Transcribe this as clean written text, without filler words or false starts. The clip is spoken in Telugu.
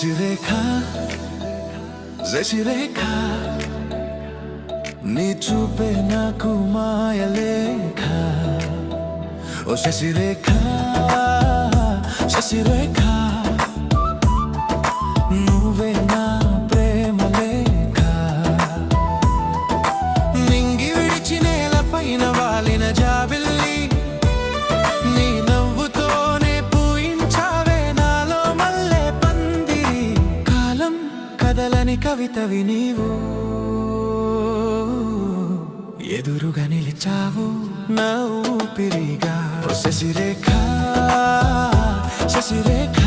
శశిరేఖ శశిరేఖ నీ చూపే నాకు మాయలేఖ ఓ శశిరేఖ శశిరేఖ నువ్వే నా ప్రేమ లేఖ నింగి విడిచి నేలపైన వాలిన జాబిల్లి నీ నవ్వుతోనే పూయించావే నాలో మల్లె పందిరి కాలం కదలని కవితవి నీవు ఎదురుగా నిలిచావు నా ఊపిరిగా ఓ శశిరేఖ శశిరేఖ